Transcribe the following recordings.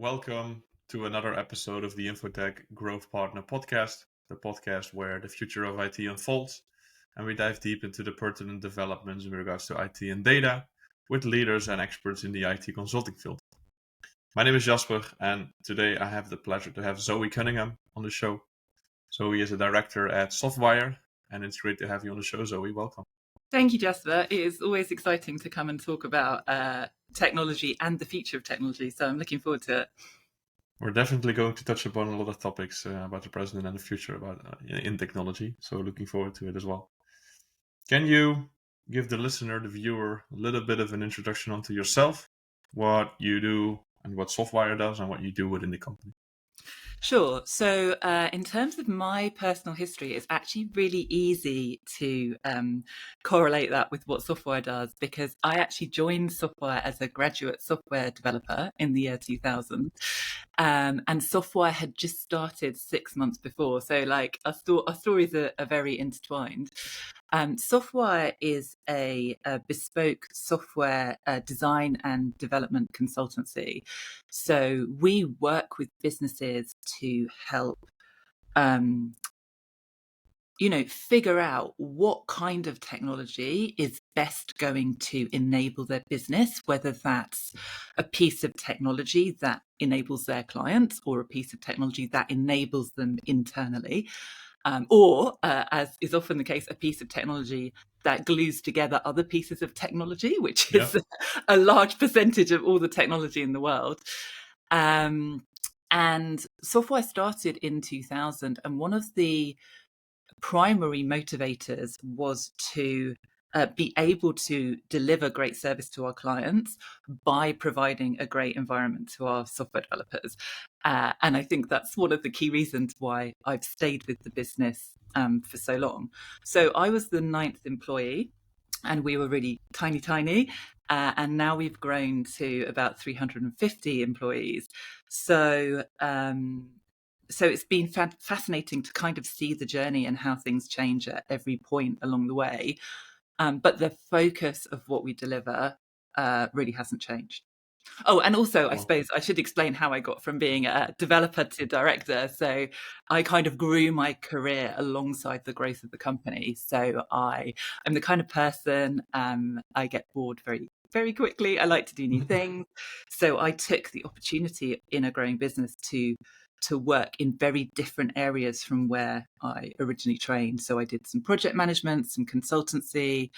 Welcome to another episode of the InfoTech Growth Partner Podcast, the podcast where the future of IT unfolds, and we dive deep into the pertinent developments in regards to IT and data with leaders and experts in the IT consulting field. My name is Jasper, and today I have the pleasure to have Zoe Cunningham on the show. Zoe is a director at Softwire, and it's great to have you on the show, Zoe. Welcome. Thank you, Jasper. It is always exciting to come and talk about technology and the future of technology. So I'm looking forward to it. We're definitely going to touch upon a lot of topics about the present and the future in technology. So looking forward to it as well. Can you give the listener, the viewer, a little bit of an introduction onto yourself, what you do and what Softwire does and what you do within the company? Sure. So in terms of my personal history, it's actually really easy to correlate that with what Softwire does, because I actually joined Softwire as a graduate software developer in the year 2000. And Softwire had just started 6 months before. So like our stories are very intertwined. Softwire is a bespoke software design and development consultancy. So we work with businesses to help, figure out what kind of technology is best going to enable their business, whether that's a piece of technology that enables their clients or a piece of technology that enables them internally. Or, as is often the case, a piece of technology that glues together other pieces of technology, which is a large percentage of all the technology in the world. And Softwire started in 2000, and one of the primary motivators was to be able to deliver great service to our clients by providing a great environment to our software developers. And I think that's one of the key reasons why I've stayed with the business for so long. So I was the 9th employee, and we were really tiny. And now we've grown to about 350 employees. So it's been fascinating to kind of see the journey and how things change at every point along the way. But the focus of what we deliver really hasn't changed. Oh, and also, I suppose I should explain how I got from being a developer to director. So I kind of grew my career alongside the growth of the company. So I'm the kind of person, I get bored very, very quickly. I like to do new things. So I took the opportunity in a growing business to work in very different areas from where I originally trained. So I did some project management, some consultancy,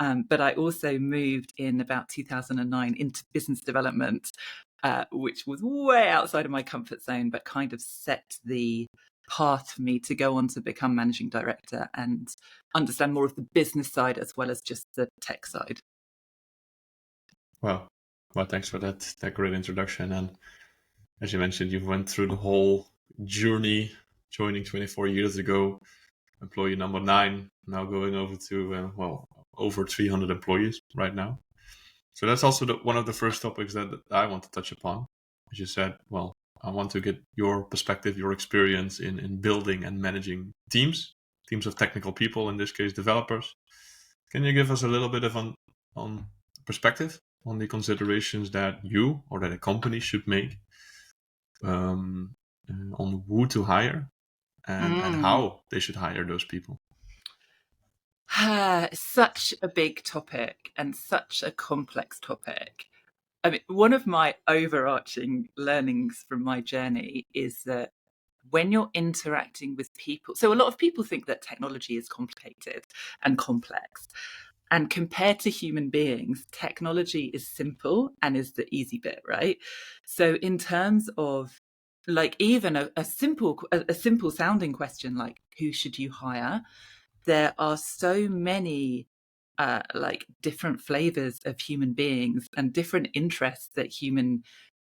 but I also moved in about 2009 into business development, which was way outside of my comfort zone, but kind of set the path for me to go on to become managing director and understand more of the business side as well as just the tech side. Well, thanks for that great introduction. And as you mentioned, you went through the whole journey, joining 24 years ago, employee number 9, now going over to, over 300 employees right now. So that's also one of the first topics that I want to touch upon. As you said, I want to get your perspective, your experience in building and managing teams of technical people, in this case, developers. Can you give us a little bit of on perspective on the considerations that you or that a company should make on who to hire and how they should hire those people? Such a big topic and such a complex topic. I mean, one of my overarching learnings from my journey is that when you're interacting with people, so a lot of people think that technology is complicated and complex. And compared to human beings, technology is simple and is the easy bit, right? So in terms of like even a simple sounding question like who should you hire, there are so many like different flavors of human beings and different interests that human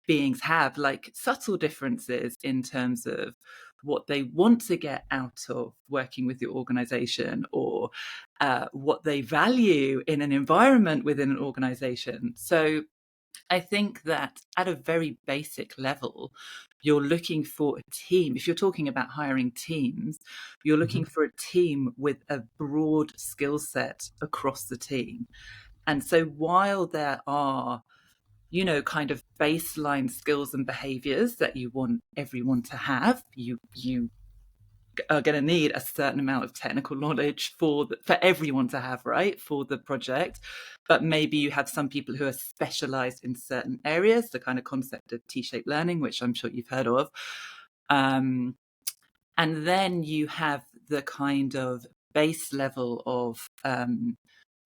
beings have, like subtle differences in terms of what they want to get out of working with your organization or what they value in an environment within an organization. So I think that at a very basic level, you're looking for a team. If you're talking about hiring teams, you're looking for a team with a broad skill set across the team. And so while there are kind of baseline skills and behaviors that you want everyone to have. You are going to need a certain amount of technical knowledge for everyone to have, right, for the project. But maybe you have some people who are specialized in certain areas, the kind of concept of T-shaped learning, which I'm sure you've heard of. And then you have the kind of base level of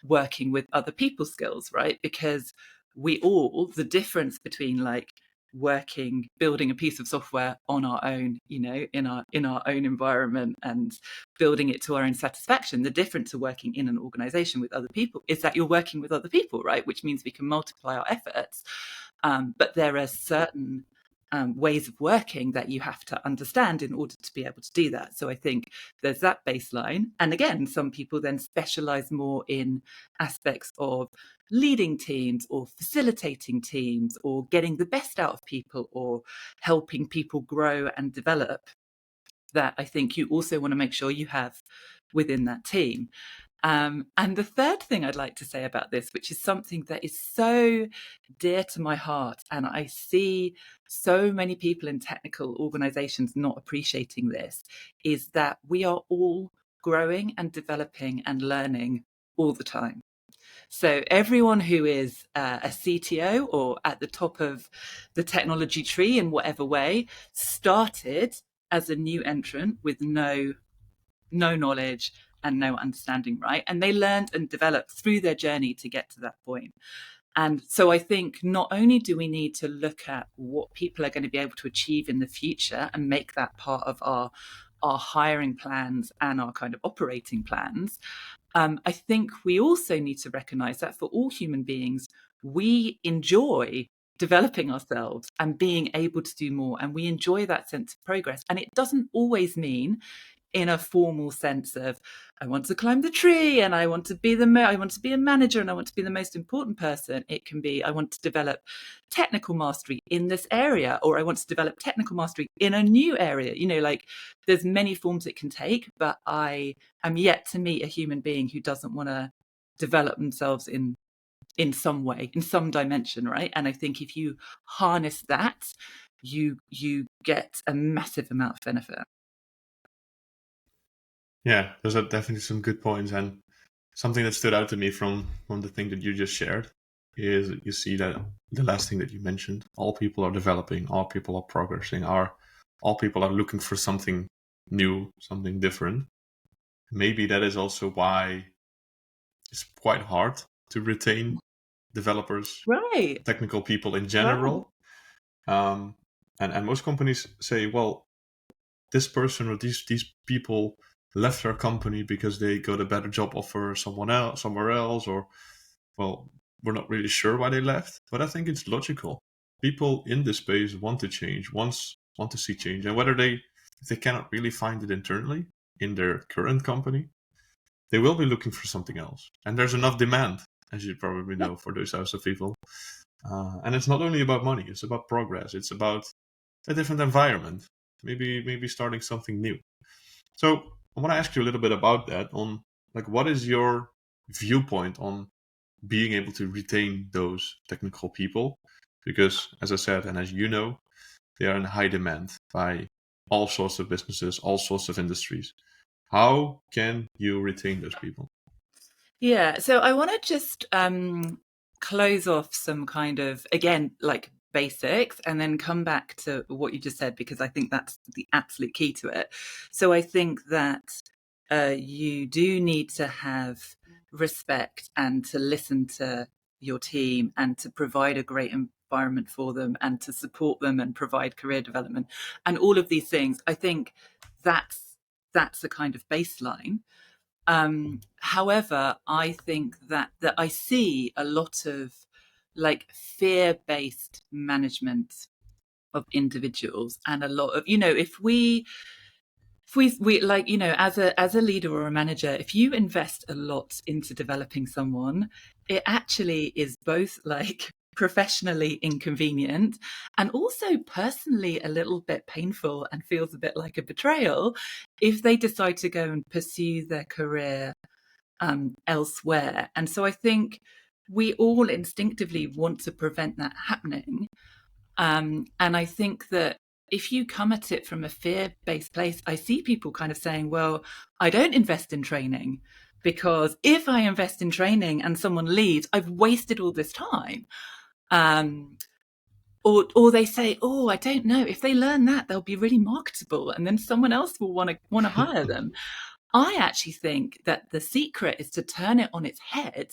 working with other people's skills, right? Because the difference between like building a piece of software on our own, in our own environment and building it to our own satisfaction, the difference to working in an organization with other people is that you're working with other people, right? Which means we can multiply our efforts. But there are certain ways of working that you have to understand in order to be able to do that. So I think there's that baseline. And again, some people then specialize more in aspects of leading teams or facilitating teams or getting the best out of people or helping people grow and develop, that I think you also want to make sure you have within that team. And the third thing I'd like to say about this, which is something that is so dear to my heart, and I see so many people in technical organizations not appreciating this, is that we are all growing and developing and learning all the time. So everyone who is a CTO or at the top of the technology tree in whatever way started as a new entrant with no knowledge and no understanding, right? And they learned and developed through their journey to get to that point. And so I think not only do we need to look at what people are going to be able to achieve in the future and make that part of our hiring plans and our kind of operating plans, I think we also need to recognize that for all human beings, we enjoy developing ourselves and being able to do more. And we enjoy that sense of progress. And it doesn't always mean in a formal sense of I want to climb the tree and I want to be a manager and I want to be the most important person. It can be I want to develop technical mastery in this area, or I want to develop technical mastery in a new area. Like there's many forms it can take, but I am yet to meet a human being who doesn't want to develop themselves in some way, in some dimension, right? And I think if you harness that, you get a massive amount of benefit. Yeah, those are definitely some good points. And something that stood out to me from the thing that you just shared is you see that the last thing that you mentioned, all people are developing, all people are progressing, all people are looking for something new, something different. Maybe that is also why it's quite hard to retain developers, right, technical people in general. Right. And most companies say, well, this person or these people left our company because they got a better job offer somewhere else, or, well, we're not really sure why they left. But I think it's logical. People in this space want to change, want to see change, and if they cannot really find it internally in their current company, they will be looking for something else. And there's enough demand, as you probably know, for those types of people. And it's not only about money; it's about progress. It's about a different environment. Maybe starting something new. So I want to ask you a little bit about that. On like, what is your viewpoint on being able to retain those technical people? Because, as I said, and as you know, they are in high demand by all sorts of businesses, all sorts of industries. How can you retain those people? Yeah, so I want to just close off some kind of, again, like basics and then come back to what you just said, because I think that's the absolute key to it. So I think that you do need to have respect and to listen to your team and to provide a great environment for them and to support them and provide career development and all of these things. I think that's a kind of baseline. However, I think that I see a lot of like fear-based management of individuals and a lot of, if we like, as a leader or a manager, if you invest a lot into developing someone, it actually is both like professionally inconvenient and also personally a little bit painful and feels a bit like a betrayal if they decide to go and pursue their career elsewhere. And so I think we all instinctively want to prevent that happening. And I think that if you come at it from a fear-based place, I see people kind of saying, well, I don't invest in training because if I invest in training and someone leaves, I've wasted all this time. Or they say, oh, I don't know, if they learn that, they'll be really marketable and then someone else will want to hire them. I actually think that the secret is to turn it on its head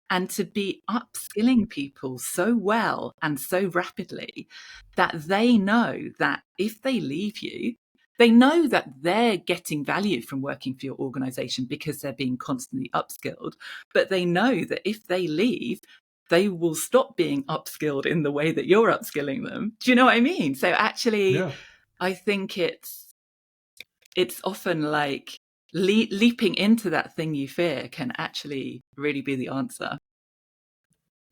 and to be upskilling people so well and so rapidly that they know that if they leave you, they know that they're getting value from working for your organization because they're being constantly upskilled. But they know that if they leave, they will stop being upskilled in the way that you're upskilling them. Do you know what I mean? So actually, Yeah. I think it's often like leaping into that thing you fear can actually really be the answer.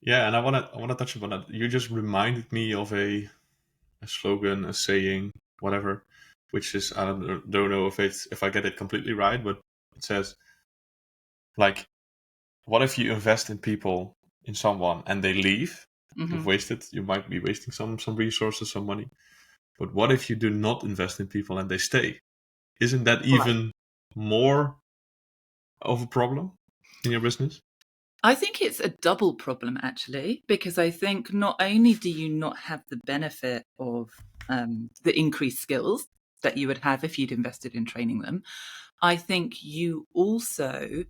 Yeah, and I wanna touch upon that. You just reminded me of a slogan, a saying, whatever, which is, I don't know if I get it completely right, but it says like, what if you invest in people, in someone, and they leave? Mm-hmm. You might be wasting some resources, some money. But what if you do not invest in people and they stay? Isn't that Right. even more of a problem in your business? I think it's a double problem, actually, because I think not only do you not have the benefit of the increased skills that you would have if you'd invested in training them, I think you also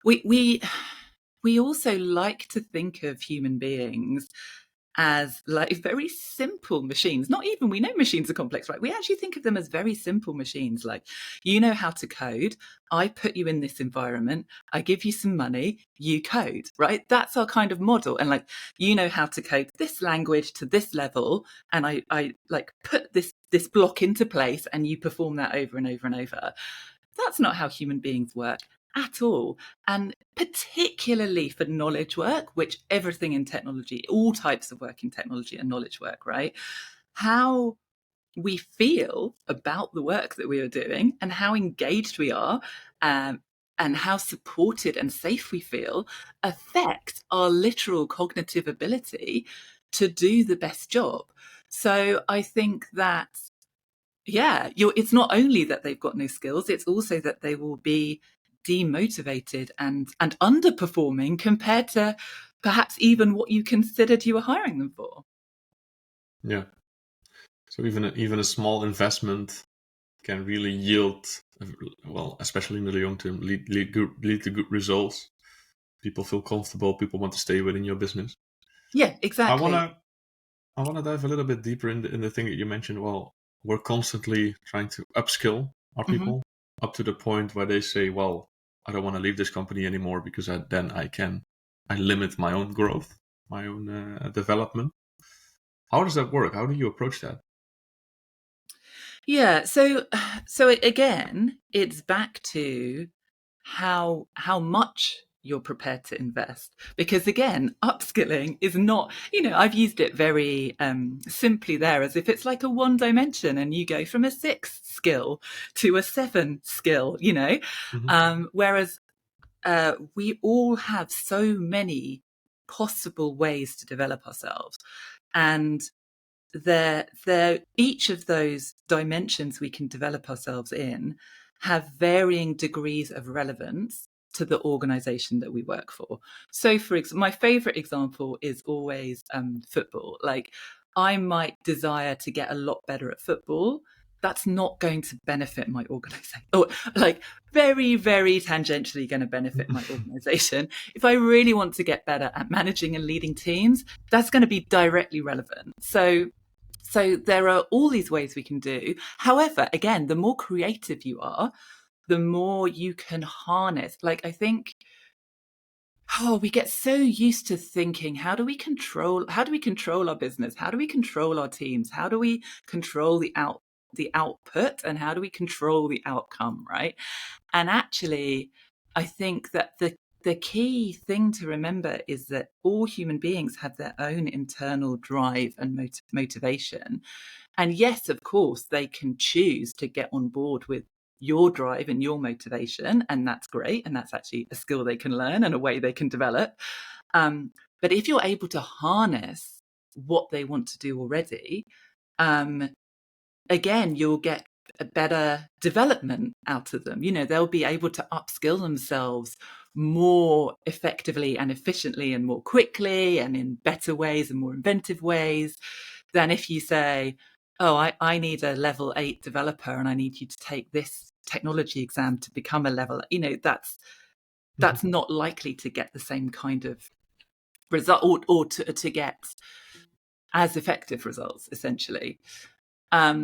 we also like to think of human beings as like very simple machines. Not even, we know machines are complex, right? We actually think of them as very simple machines. Like, you know how to code. I put you in this environment. I give you some money. You code, right? That's our kind of model. And like, you know how to code this language to this level. And I like put this block into place and you perform that over and over and over. That's not how human beings work at all. And particularly for knowledge work, which everything in technology, all types of work in technology and knowledge work, right? How we feel about the work that we are doing and how engaged we are, and how supported and safe we feel affects our literal cognitive ability to do the best job. So I think that it's not only that they've got no skills, it's also that they will be demotivated and underperforming compared to perhaps even what you considered you were hiring them for. Yeah. So even a small investment can really yield, well, especially in the long term, lead to good results. People feel comfortable. People want to stay within your business. Yeah, I exactly. wanna dive a little bit deeper in the thing that you mentioned. Well, we're constantly trying to upskill our Mm-hmm. people up to the point where they say, well, I don't want to leave this company anymore because I limit my own growth, my own development. How does that work? How do you approach that? Yeah, so again, it's back to how much you're prepared to invest, because again, upskilling is not, I've used it very simply there, as if it's like a one dimension and you go from a 6 skill to a 7 skill, Mm-hmm. whereas we all have so many possible ways to develop ourselves, and they're each of those dimensions we can develop ourselves in have varying degrees of relevance to the organization that we work for. So for example, my favorite example is always football. Like, I might desire to get a lot better at football. That's not going to benefit my organization, or like very, very tangentially going to benefit my organization. If I really want to get better at managing and leading teams, that's going to be directly relevant. So there are all these ways we can do. However, again, the more creative you are, the more you can harness. Like, I think, we get so used to thinking, how do we control our business? How do we control our teams? How do we control the output, and how do we control the outcome, right? And actually, I think that the key thing to remember is that all human beings have their own internal drive and motivation. And yes, of course, they can choose to get on board with your drive and your motivation, and that's great, and that's actually a skill they can learn and a way they can develop. But if you're able to harness what they want to do already, again, you'll get a better development out of them. They'll be able to upskill themselves more effectively and efficiently and more quickly and in better ways and more inventive ways than if you say, oh, I need a level 8 developer and I need you to take this technology exam to become a level. That's not likely to get the same kind of result or to get as effective results, essentially.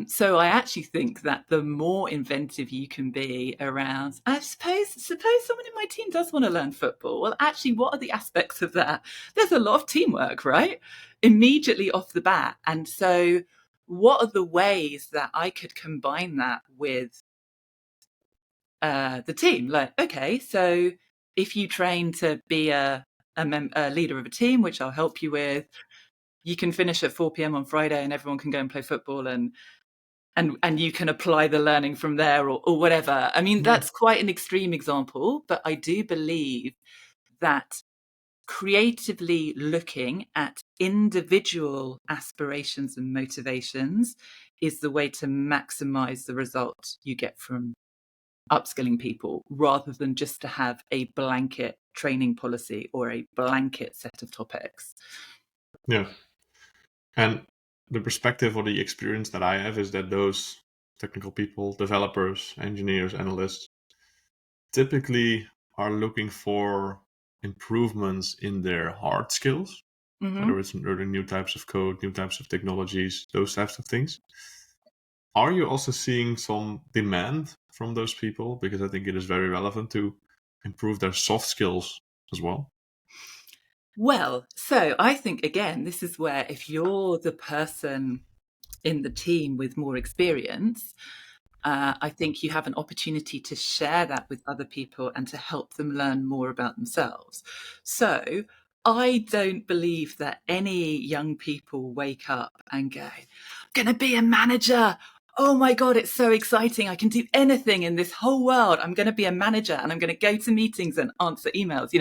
So I actually think that the more inventive you can be around, I suppose someone in my team does want to learn football. Well, actually, what are the aspects of that? There's a lot of teamwork, right? Immediately off the bat. And so what are the ways that I could combine that with the team? Like, okay, so if you train to be a leader of a team, which I'll help you with, you can finish at 4 p.m. on Friday and everyone can go and play football and you can apply the learning from there or whatever. I mean, that's quite an extreme example, but I do believe that creatively looking at individual aspirations and motivations is the way to maximize the result you get from upskilling people, rather than just to have a blanket training policy or a blanket set of topics. Yeah. And the perspective or the experience that I have is that those technical people, developers, engineers, analysts, typically are looking for improvements in their hard skills, whether it's learning new types of code, new types of technologies, those types of things. Are you also seeing some demand from those people? Because I think it is very relevant to improve their soft skills as well. Well, so I think, again, this is where if you're the person in the team with more experience, I think you have an opportunity to share that with other people and to help them learn more about themselves. So I don't believe that any young people wake up and go, I'm going to be a manager. Oh my God, it's so exciting. I can do anything in this whole world. I'm going to be a manager and I'm going to go to meetings and answer emails.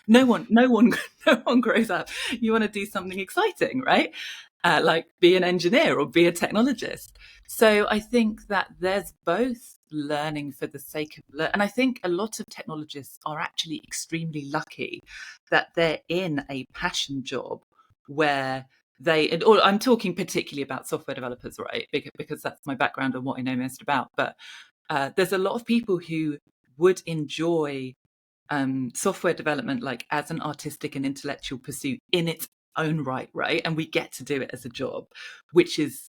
No one grows up. You want to do something exciting, right? Like be an engineer or be a technologist. So I think that there's both learning for the sake of and I think a lot of technologists are actually extremely lucky that they're in a passion job where or I'm talking particularly about software developers, right? Because that's my background and what I know most about. But there's a lot of people who would enjoy software development like as an artistic and intellectual pursuit in its own right, and we get to do it as a job, which is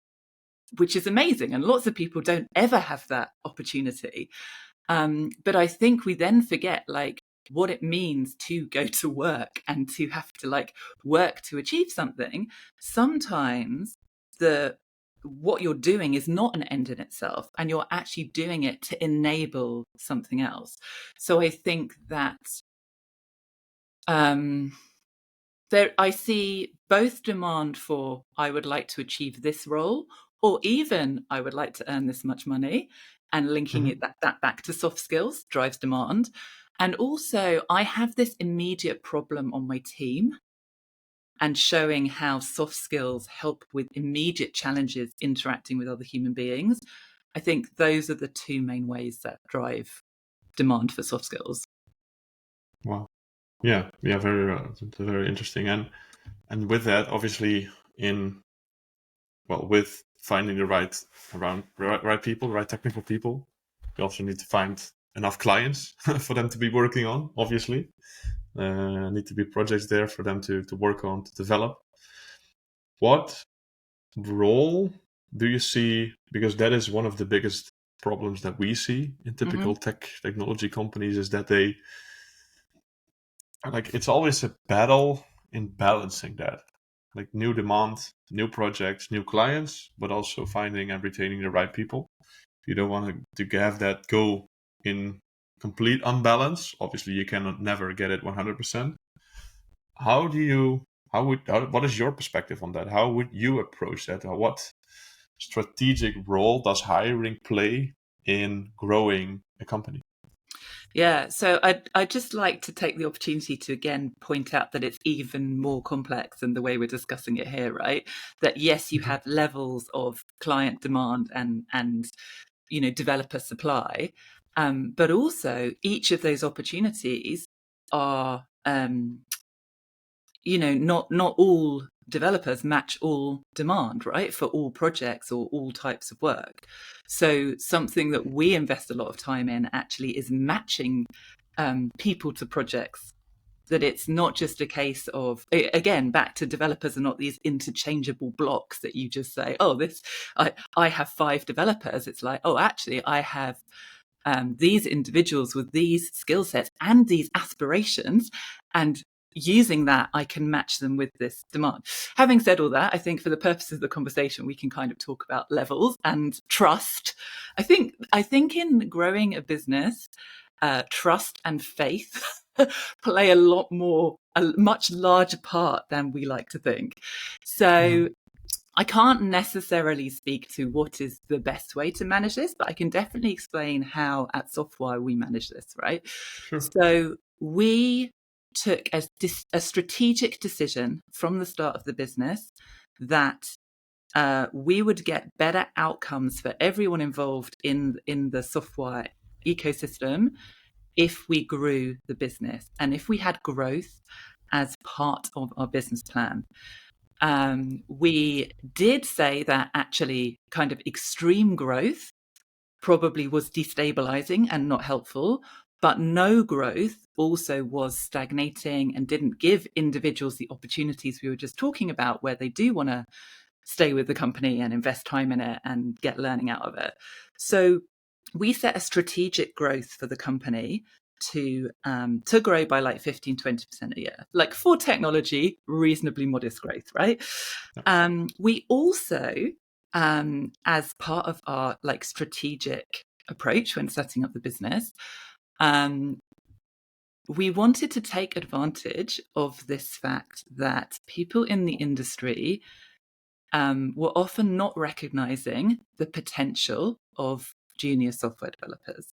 amazing, and lots of people don't ever have that opportunity. But I think we then forget like what it means to go to work and to have to like work to achieve something. Sometimes what you're doing is not an end in itself, and you're actually doing it to enable something else. So I think that I see both demand for, I would like to achieve this role, or even I would like to earn this much money, and linking that back to soft skills drives demand. And also I have this immediate problem on my team, and showing how soft skills help with immediate challenges interacting with other human beings. I think those are the two main ways that drive demand for soft skills. Wow. Yeah, very interesting. And with that, obviously, with finding the right people, right technical people, you also need to find enough clients for them to be working on. Obviously, need to be projects there for them to work on, to develop. What role do you see? Because that is one of the biggest problems that we see in typical technology companies, is that they it's always a battle in balancing that, like new demand, new projects, new clients, but also finding and retaining the right people. You don't want to have that go in complete unbalance. Obviously, you cannot never get it 100%. What is your perspective on that? How would you approach that? What strategic role does hiring play in growing a company? Yeah, so I'd just like to take the opportunity to again point out that it's even more complex than the way we're discussing it here, right? That yes, you have levels of client demand and developer supply, but also each of those opportunities are not all developers match all demand, right, for all projects or all types of work. So something that we invest a lot of time in actually is matching people to projects. That it's not just a case of, again, back to developers are not these interchangeable blocks that you just say, oh, I have 5 developers. It's like, oh, actually, I have these individuals with these skill sets and these aspirations, and using that, I can match them with this demand. Having said all that, I think for the purposes of the conversation, we can kind of talk about levels and trust. I think in growing a business, trust and faith play a much larger part than we like to think. So I can't necessarily speak to what is the best way to manage this, but I can definitely explain how at Softwire we manage this, right? Sure. So we took a strategic decision from the start of the business that we would get better outcomes for everyone involved in the Softwire ecosystem if we grew the business and if we had growth as part of our business plan. We did say that actually kind of extreme growth probably was destabilizing and not helpful, but no growth also was stagnating and didn't give individuals the opportunities we were just talking about where they do want to stay with the company and invest time in it and get learning out of it. So we set a strategic growth for the company to grow by like 15-20% a year. Like for technology, reasonably modest growth, right? We also, as part of our like strategic approach when setting up the business, we wanted to take advantage of this fact that people in the industry were often not recognizing the potential of junior software developers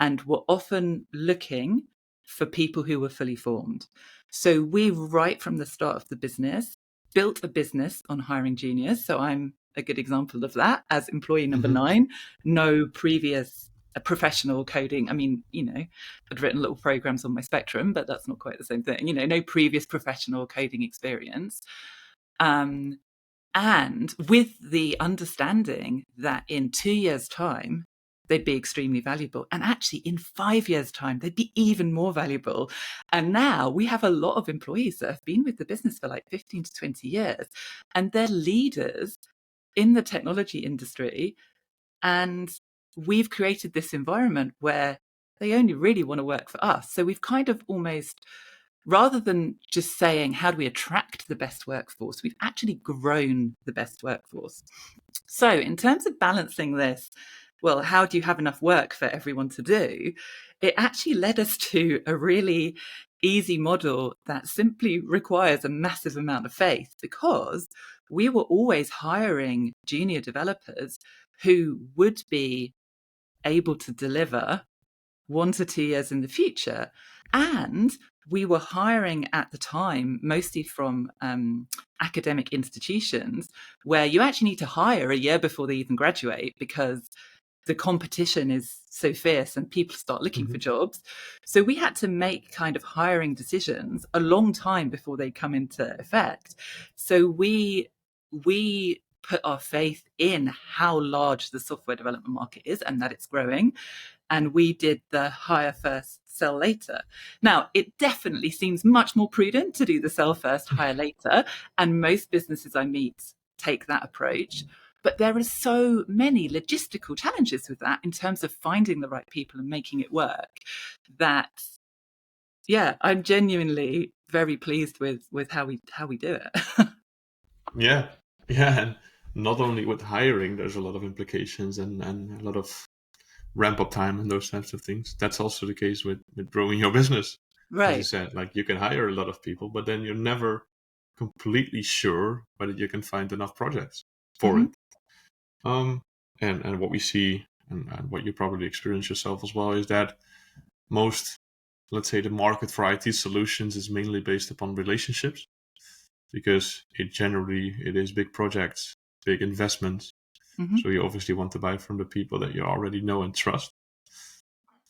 and were often looking for people who were fully formed. So we, right from the start of the business, built a business on hiring juniors. So I'm a good example of that as employee number 9, no previous professional coding. I mean, I'd written little programs on my Spectrum, but that's not quite the same thing. No previous professional coding experience. And with the understanding that in 2 years' time, they'd be extremely valuable. And actually, in 5 years' time, they'd be even more valuable. And now we have a lot of employees that have been with the business for like 15 to 20 years, and they're leaders in the technology industry. And we've created this environment where they only really want to work for us. So we've kind of almost, rather than just saying, how do we attract the best workforce, we've actually grown the best workforce. So in terms of balancing this, well, how do you have enough work for everyone to do? It actually led us to a really easy model that simply requires a massive amount of faith, because we were always hiring junior developers who would be able to deliver 1 to 2 years in the future. And we were hiring at the time mostly from academic institutions where you actually need to hire a year before they even graduate, because the competition is so fierce and people start looking for jobs. So we had to make kind of hiring decisions a long time before they come into effect. So we put our faith in how large the software development market is and that it's growing. And we did the hire first, sell later. Now, it definitely seems much more prudent to do the sell first, hire later. And most businesses I meet take that approach. But there are so many logistical challenges with that in terms of finding the right people and making it work that, yeah, I'm genuinely very pleased with how we do it. Yeah. And not only with hiring, there's a lot of implications and a lot of ramp up time and those types of things. That's also the case with growing your business. As you Right. said, like you can hire a lot of people, but then you're never completely sure whether you can find enough projects for it. And what we see and what you probably experience yourself as well, is that most, let's say, the market for IT solutions is mainly based upon relationships, because it is big projects, big investments. Mhm. So you obviously want to buy from the people that you already know and trust.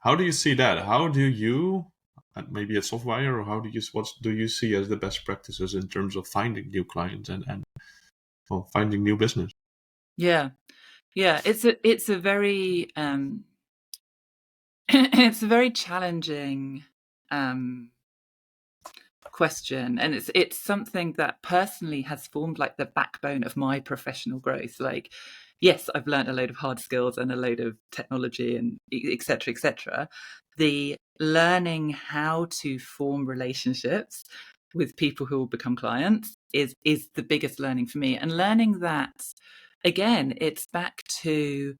How do you see that? How do you, maybe at Softwire, or what do you see as the best practices in terms of finding new clients and well, finding new business? Yeah. It's a very it's a very challenging question, and it's something that personally has formed like the backbone of my professional growth. Like, yes, I've learned a load of hard skills and a load of technology and etc etc. The learning how to form relationships with people who will become clients is the biggest learning for me, and learning that, again, it's back to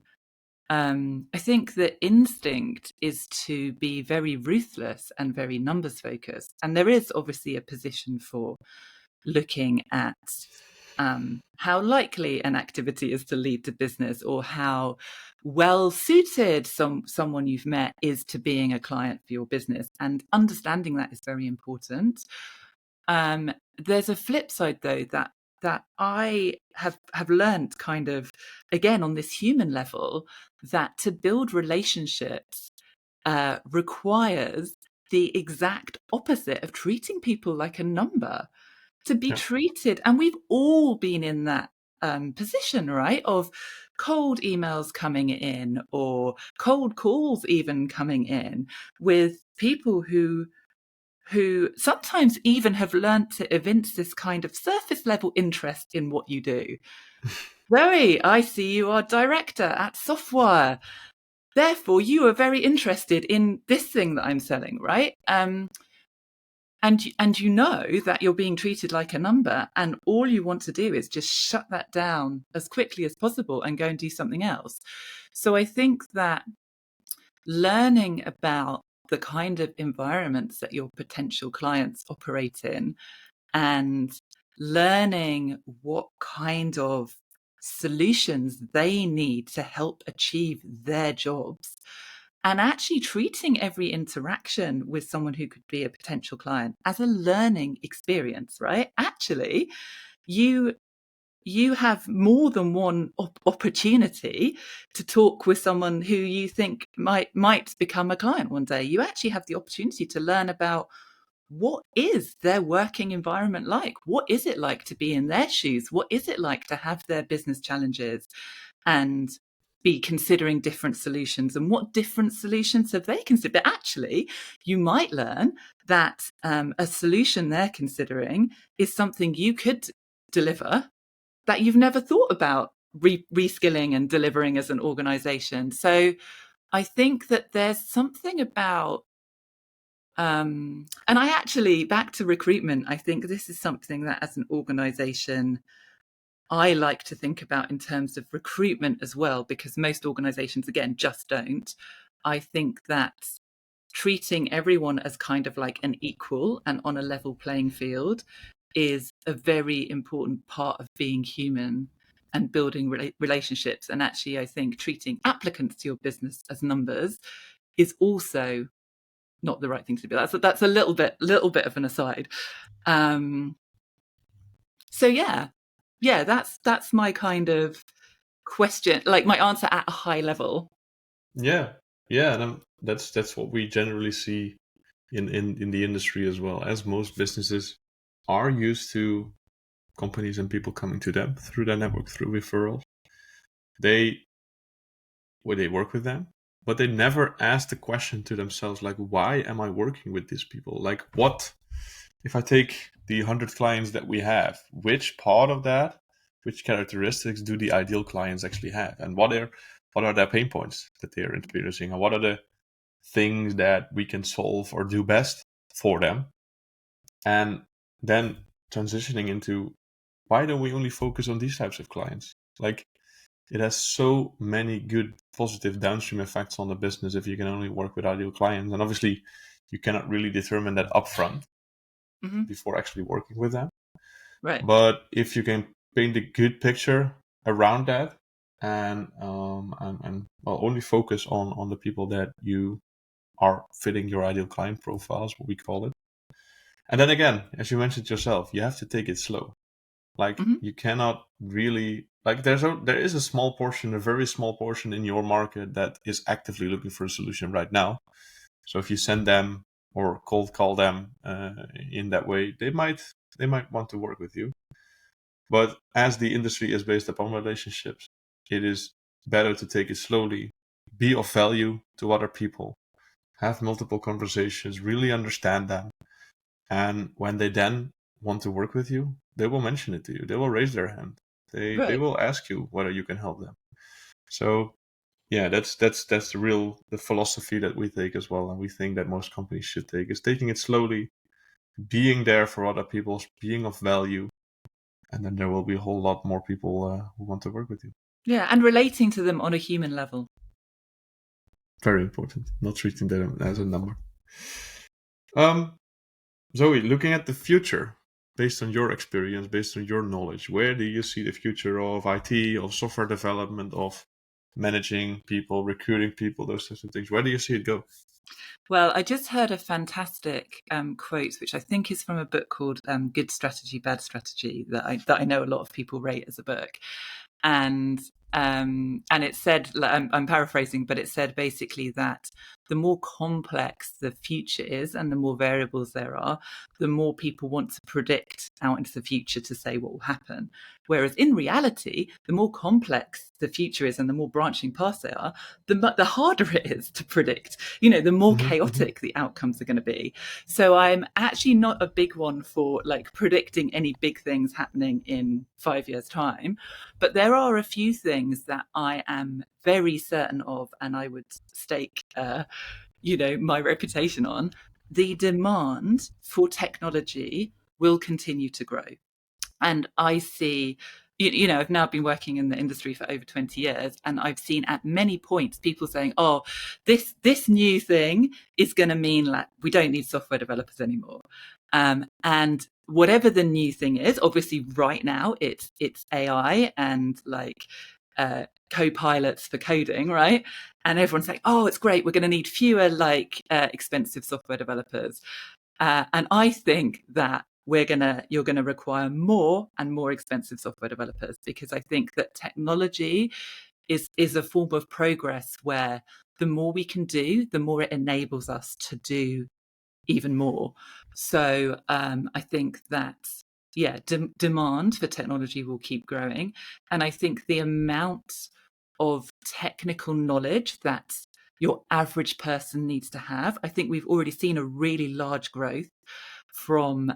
I think the instinct is to be very ruthless and very numbers focused. And there is obviously a position for looking at how likely an activity is to lead to business, or how well suited someone you've met is to being a client for your business. And understanding that is very important. There's a flip side, though, that I have learned, kind of, again, on this human level, that to build relationships requires the exact opposite of treating people like a number. To be Yeah. treated, and we've all been in that position, right? Of cold emails coming in, or cold calls even coming in, with people who sometimes even have learned to evince this kind of surface level interest in what you do. Zoe, I see you are director at Softwire. Therefore, you are very interested in this thing that I'm selling, right? And you know that you're being treated like a number, and all you want to do is just shut that down as quickly as possible and go and do something else. So I think that learning about the kind of environments that your potential clients operate in, and learning what kind of solutions they need to help achieve their jobs, and actually treating every interaction with someone who could be a potential client as a learning experience, right? Actually, you have more than one opportunity to talk with someone who you think might become a client one day. You actually have the opportunity to learn about what is their working environment like? What is it like to be in their shoes? What is it like to have their business challenges and be considering different solutions? And what different solutions have they considered? But actually, you might learn that a solution they're considering is something you could deliver that you've never thought about reskilling and delivering as an organization. So I think that there's something about, and I actually, back to recruitment, I think this is something that as an organization, I like to think about in terms of recruitment as well, because most organizations, again, just don't. I think that treating everyone as kind of like an equal and on a level playing field is a very important part of being human and building relationships. And actually, I think treating applicants to your business as numbers is also not the right thing to do. That's a little bit of an aside. So yeah, that's my kind of question, like my answer at a high level. Yeah, yeah, and that's what we generally see in the industry as well, as most businesses are used to companies and people coming to them through their network, through referrals. They work with them, but they never ask the question to themselves, like, why am I working with these people? Like, what if I take the 100 clients that we have, which part of that, which characteristics do the ideal clients actually have, and what are their pain points that they are experiencing, and what are the things that we can solve or do best for them? And then transitioning into, why don't we only focus on these types of clients? Like, it has so many good positive downstream effects on the business if you can only work with ideal clients. And obviously, you cannot really determine that upfront before actually working with them. Right. But if you can paint a good picture around that, and well, only focus on the people that you are fitting your ideal client profile, is what we call it. And then again, as you mentioned yourself, you have to take it slow. Like Mhm. you cannot really like there is a small portion, a very small portion in your market that is actively looking for a solution right now. So if you send them or cold call them in that way, they might want to work with you. But as the industry is based upon relationships, it is better to take it slowly, be of value to other people, have multiple conversations, really understand them. And when they then want to work with you, they will mention it to you. They will raise their hand. They Right. will ask you whether you can help them. So yeah, that's the philosophy that we take as well, and we think that most companies should take, is taking it slowly, being there for other people, being of value, and then there will be a whole lot more people who want to work with you. Yeah, and relating to them on a human level. Very important, not treating them as a number. Zoe, looking at the future, based on your experience, based on your knowledge, where do you see the future of IT, of software development, of managing people, recruiting people, those sorts of things? Where do you see it go? Well, I just heard a fantastic quote, which I think is from a book called "Good Strategy, Bad Strategy," that I know a lot of people rate as a book, and it said, I'm paraphrasing, but it said basically that the more complex the future is and the more variables there are, the more people want to predict out into the future to say what will happen. Whereas in reality, the more complex the future is and the more branching paths there are, the harder it is to predict. The more chaotic the outcomes are going to be. So I'm actually not a big one for like predicting any big things happening in 5 years' time. But there are a few things that I am very certain of, and I would stake, my reputation on. The demand for technology will continue to grow. And I see, I've now been working in the industry for over 20 years, and I've seen at many points people saying, oh, this new thing is going to mean like we don't need software developers anymore. And whatever the new thing is, obviously right now it's AI and like co-pilots for coding, right? And everyone's saying, oh, it's great, we're going to need fewer like expensive software developers. And I think that you're gonna require more and more expensive software developers, because I think that technology is a form of progress where the more we can do, the more it enables us to do even more. So I think that demand for technology will keep growing, and I think the amount of technical knowledge that your average person needs to have, I think we've already seen a really large growth from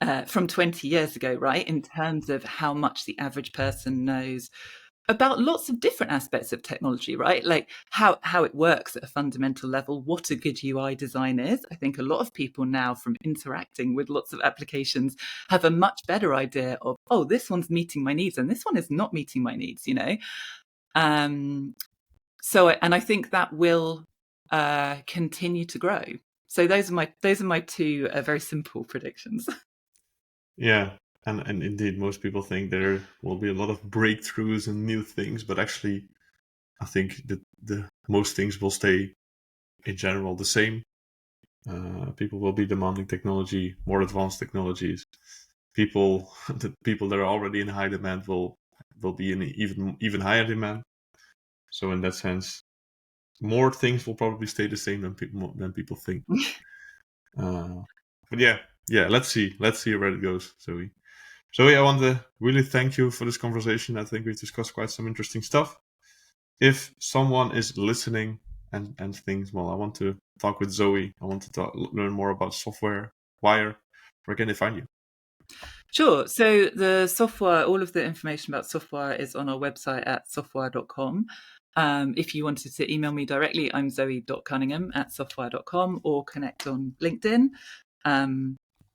20 years ago, right? In terms of how much the average person knows about lots of different aspects of technology, right? Like how it works at a fundamental level, what a good UI design is. I think a lot of people now, from interacting with lots of applications, have a much better idea of, oh, this one's meeting my needs and this one is not meeting my needs, and I think that will continue to grow. So those are my two very simple predictions. Yeah, and indeed, most people think there will be a lot of breakthroughs and new things, but actually, I think that the most things will stay in general the same. People will be demanding technology, more advanced technologies. The people that are already in high demand will be in even higher demand. So in that sense, more things will probably stay the same than people think. But yeah, let's see where it goes. Zoe, I want to really thank you for this conversation. I think we've discussed quite some interesting stuff. If someone is listening and thinks, well, I want to talk with Zoe, I want to learn more about Softwire, where can they find you? Sure. So the Softwire, all of the information about Softwire is on our website at softwire.com. If you wanted to email me directly, I'm zoe.cunningham@softwire.com, or connect on LinkedIn.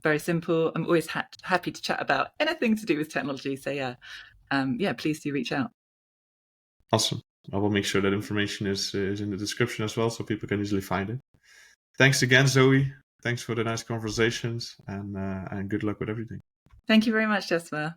Very simple. I'm always happy to chat about anything to do with technology. So please do reach out. Awesome. I will make sure that information is in the description as well, so people can easily find it. Thanks again, Zoe. Thanks for the nice conversations, and good luck with everything. Thank you very much, Jesper.